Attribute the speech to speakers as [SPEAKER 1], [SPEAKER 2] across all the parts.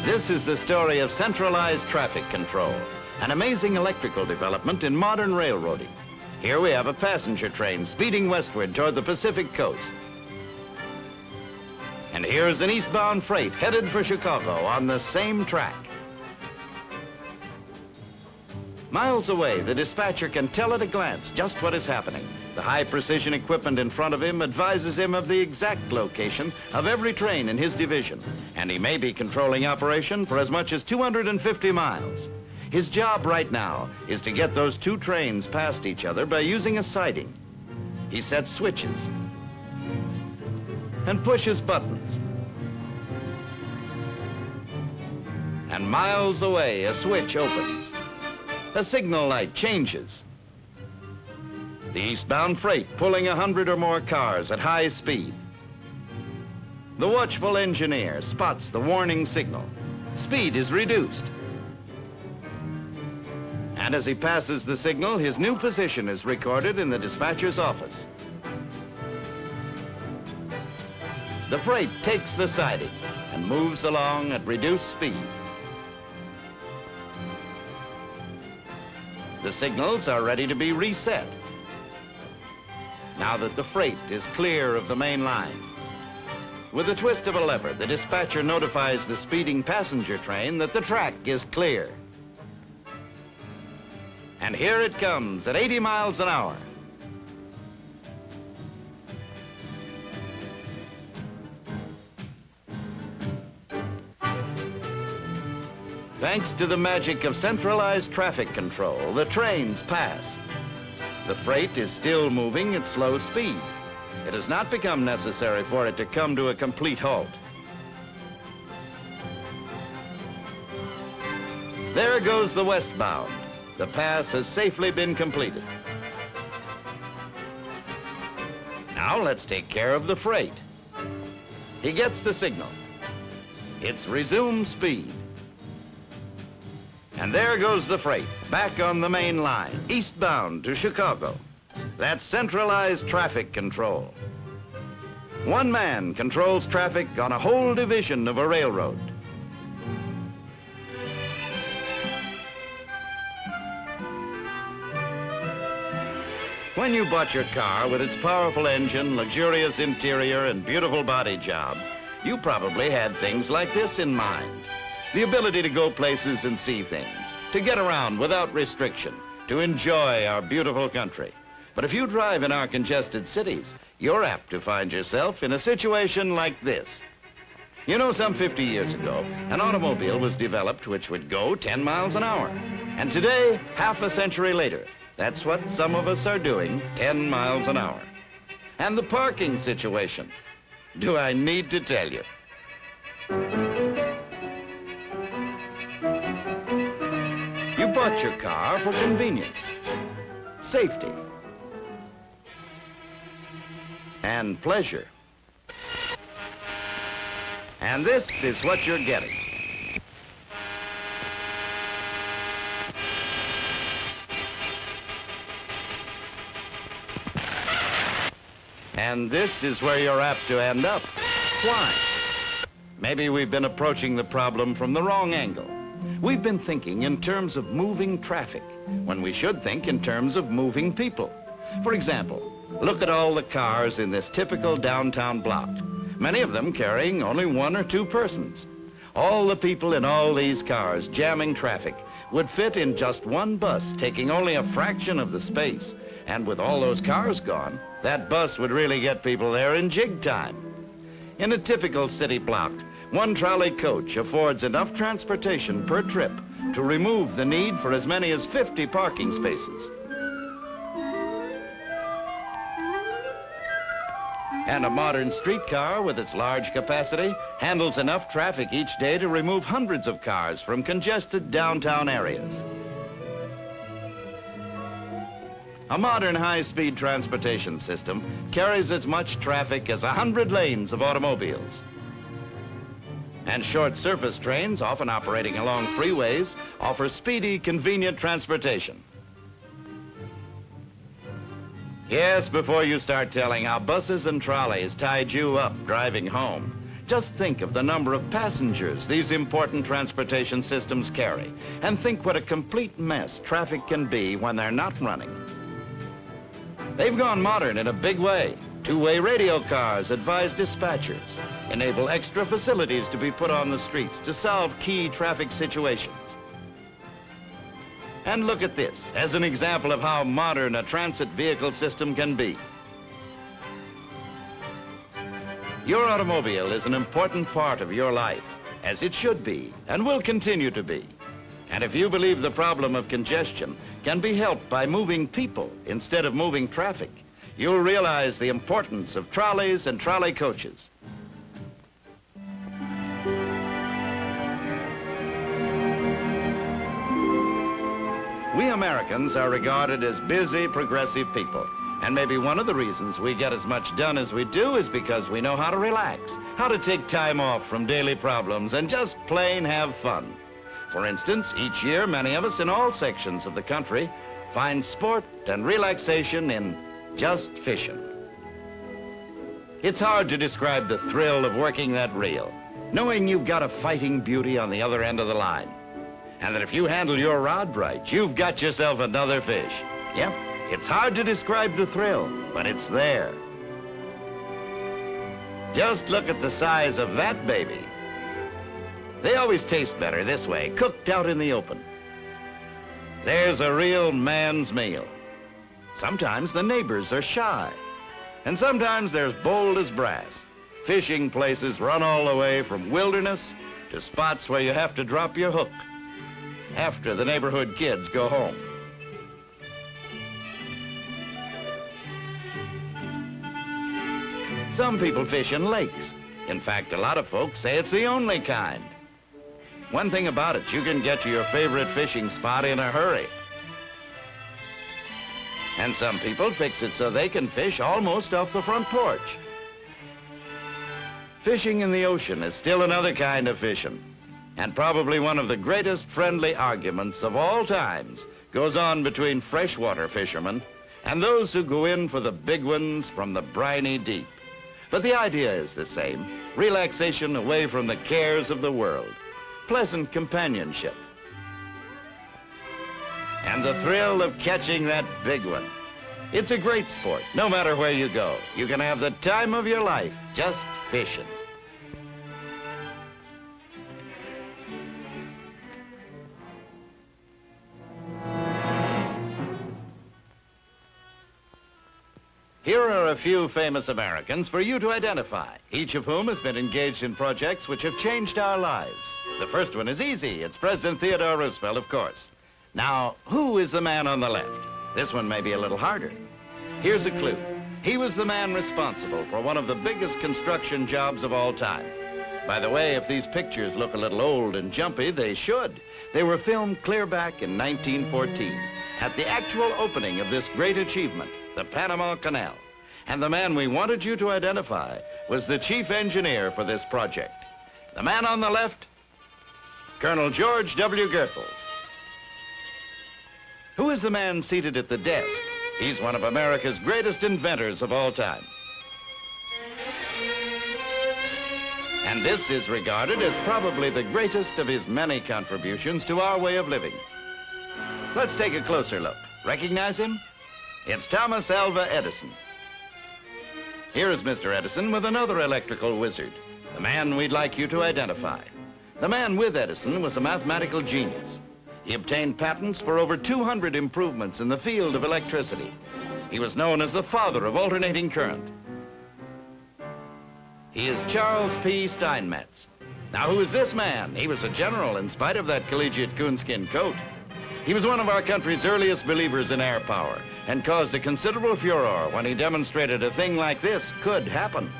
[SPEAKER 1] This is the story of centralized traffic control, an amazing electrical development in modern railroading. Here we have a passenger train speeding westward toward the Pacific coast. And here's an eastbound freight headed for Chicago on the same track. Miles away, the dispatcher can tell at a glance just what is happening. The high-precision equipment in front of him advises him of the exact location of every train in his division, and he may be controlling operation for as much as 250 miles. His job right now is to get those two trains past each other by using a siding. He sets switches and pushes buttons. And miles away, a switch opens. A signal light changes. The eastbound freight pulling 100 or more cars at high speed. The watchful engineer spots the warning signal. Speed is reduced. And as he passes the signal, his new position is recorded in the dispatcher's office. The freight takes the siding and moves along at reduced speed. The signals are ready to be reset. Now that the freight is clear of the main line. With a twist of a lever, the dispatcher notifies the speeding passenger train that the track is clear. And here it comes at 80 miles an hour. Thanks to the magic of centralized traffic control, the trains pass. The freight is still moving at slow speed. It has not become necessary for it to come to a complete halt. There goes the westbound. The pass has safely been completed. Now let's take care of the freight. He gets the signal. It's resume speed. And there goes the freight, back on the main line, eastbound to Chicago. That's centralized traffic control. One man controls traffic on a whole division of a railroad. When you bought your car with its powerful engine, luxurious interior, and beautiful body job, you probably had things like this in mind. The ability to go places and see things, to get around without restriction, to enjoy our beautiful country. But if you drive in our congested cities, you're apt to find yourself in a situation like this. You know, some 50 years ago, an automobile was developed which would go 10 miles an hour. And today, half a century later, that's what some of us are doing, 10 miles an hour. And the parking situation, do I need to tell you? You bought your car for convenience, safety, and pleasure. And this is what you're getting. And this is where you're apt to end up. Why? Maybe we've been approaching the problem from the wrong angle. We've been thinking in terms of moving traffic, when we should think in terms of moving people. For example, look at all the cars in this typical downtown block, many of them carrying only one or two persons. All the people in all these cars jamming traffic would fit in just one bus, taking only a fraction of the space. And with all those cars gone, that bus would really get people there in jig time. In a typical city block, one trolley coach affords enough transportation per trip to remove the need for as many as 50 parking spaces. And a modern streetcar with its large capacity handles enough traffic each day to remove hundreds of cars from congested downtown areas. A modern high-speed transportation system carries as much traffic as 100 lanes of automobiles. And short surface trains, often operating along freeways, offer speedy, convenient transportation. Yes, before you start telling how buses and trolleys tied you up driving home, Just think of the number of passengers these important transportation systems carry, and think what a complete mess traffic can be when they're not running. They've gone modern in a big way. Two-way radio cars advise dispatchers, enable extra facilities to be put on the streets to solve key traffic situations. And look at this as an example of how modern a transit vehicle system can be. Your automobile is an important part of your life, as it should be and will continue to be. And if you believe the problem of congestion can be helped by moving people instead of moving traffic, you'll realize the importance of trolleys and trolley coaches. We Americans are regarded as busy, progressive people. And maybe one of the reasons we get as much done as we do is because we know how to relax, how to take time off from daily problems and just plain have fun. For instance, each year, many of us in all sections of the country find sport and relaxation in just fishing. It's hard to describe the thrill of working that reel, knowing you've got a fighting beauty on the other end of the line, and that if you handle your rod right, you've got yourself another fish. Yep, it's hard to describe the thrill, but it's there. Just look at the size of that baby. They always taste better this way, cooked out in the open. There's a real man's meal. Sometimes the neighbors are shy, and sometimes they're as bold as brass. Fishing places run all the way from wilderness to spots where you have to drop your hook after the neighborhood kids go home. Some people fish in lakes. In fact, a lot of folks say it's the only kind. One thing about it, you can get to your favorite fishing spot in a hurry. And some people fix it so they can fish almost off the front porch. Fishing in the ocean is still another kind of fishing, and probably one of the greatest friendly arguments of all times goes on between freshwater fishermen and those who go in for the big ones from the briny deep. But the idea is the same: relaxation away from the cares of the world, pleasant companionship, and the thrill of catching that big one. It's a great sport, no matter where you go. You can have the time of your life just fishing. Here are a few famous Americans for you to identify, each of whom has been engaged in projects which have changed our lives. The first one is easy. It's President Theodore Roosevelt, of course. Now, who is the man on the left? This one may be a little harder. Here's a clue. He was the man responsible for one of the biggest construction jobs of all time. By the way, if these pictures look a little old and jumpy, they should. They were filmed clear back in 1914 at the actual opening of this great achievement, the Panama Canal. And the man we wanted you to identify was the chief engineer for this project. The man on the left, Colonel George W. Goethals. Who is the man seated at the desk? He's one of America's greatest inventors of all time. And this is regarded as probably the greatest of his many contributions to our way of living. Let's take a closer look. Recognize him? It's Thomas Alva Edison. Here is Mr. Edison with another electrical wizard, the man we'd like you to identify. The man with Edison was a mathematical genius. He obtained patents for over 200 improvements in the field of electricity. He was known as the father of alternating current. He is Charles P. Steinmetz. Now, who is this man? He was a general in spite of that collegiate coonskin coat. He was one of our country's earliest believers in air power and caused a considerable furor when he demonstrated a thing like this could happen.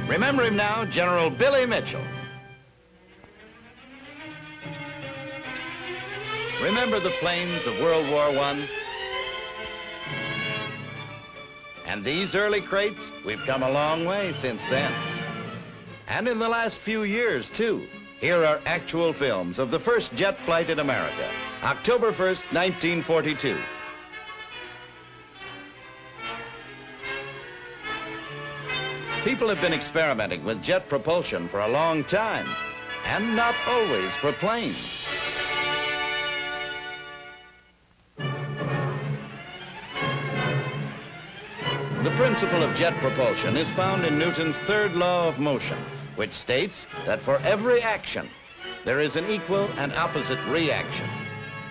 [SPEAKER 1] Remember him now, General Billy Mitchell. Remember the planes of World War I? And these early crates? We've come a long way since then. And in the last few years, too. Here are actual films of the first jet flight in America, October 1st, 1942. People have been experimenting with jet propulsion for a long time, and not always for planes. The principle of jet propulsion is found in Newton's third law of motion, which states that for every action, there is an equal and opposite reaction.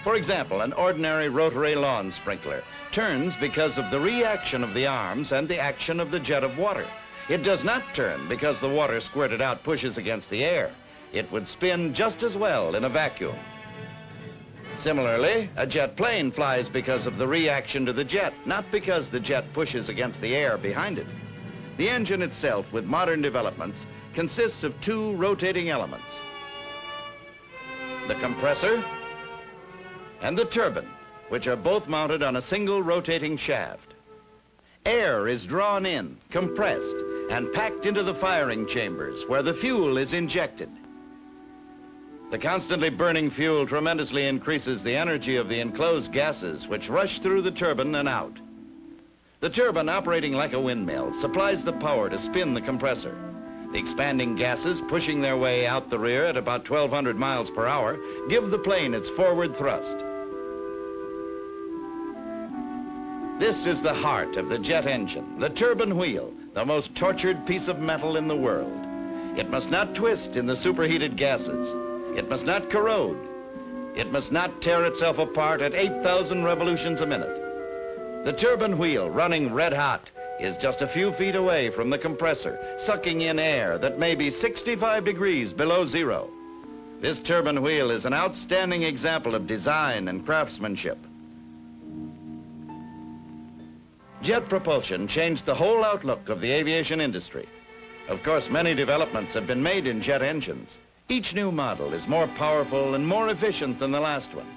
[SPEAKER 1] For example, an ordinary rotary lawn sprinkler turns because of the reaction of the arms and the action of the jet of water. It does not turn because the water squirted out pushes against the air. It would spin just as well in a vacuum. Similarly, a jet plane flies because of the reaction to the jet, not because the jet pushes against the air behind it. The engine itself, with modern developments, consists of two rotating elements: the compressor and the turbine, which are both mounted on a single rotating shaft. Air is drawn in, compressed, and packed into the firing chambers where the fuel is injected. The constantly burning fuel tremendously increases the energy of the enclosed gases which rush through the turbine and out. The turbine, operating like a windmill, supplies the power to spin the compressor. The expanding gases, pushing their way out the rear at about 1,200 miles per hour, give the plane its forward thrust. This is the heart of the jet engine, the turbine wheel, the most tortured piece of metal in the world. It must not twist in the superheated gases. It must not corrode. It must not tear itself apart at 8,000 revolutions a minute. The turbine wheel, running red hot, is just a few feet away from the compressor, sucking in air that may be 65 degrees below zero. This turbine wheel is an outstanding example of design and craftsmanship. Jet propulsion changed the whole outlook of the aviation industry. Of course, many developments have been made in jet engines. Each new model is more powerful and more efficient than the last one.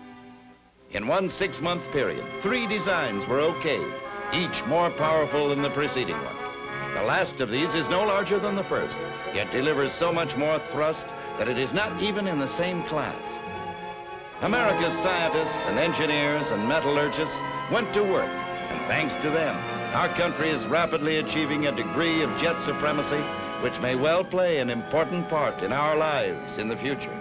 [SPEAKER 1] In one 6-month period, 3 designs were okayed, each more powerful than the preceding one. The last of these is no larger than the first, yet delivers so much more thrust that it is not even in the same class. America's scientists and engineers and metallurgists went to work, and thanks to them, our country is rapidly achieving a degree of jet supremacy which may well play an important part in our lives in the future.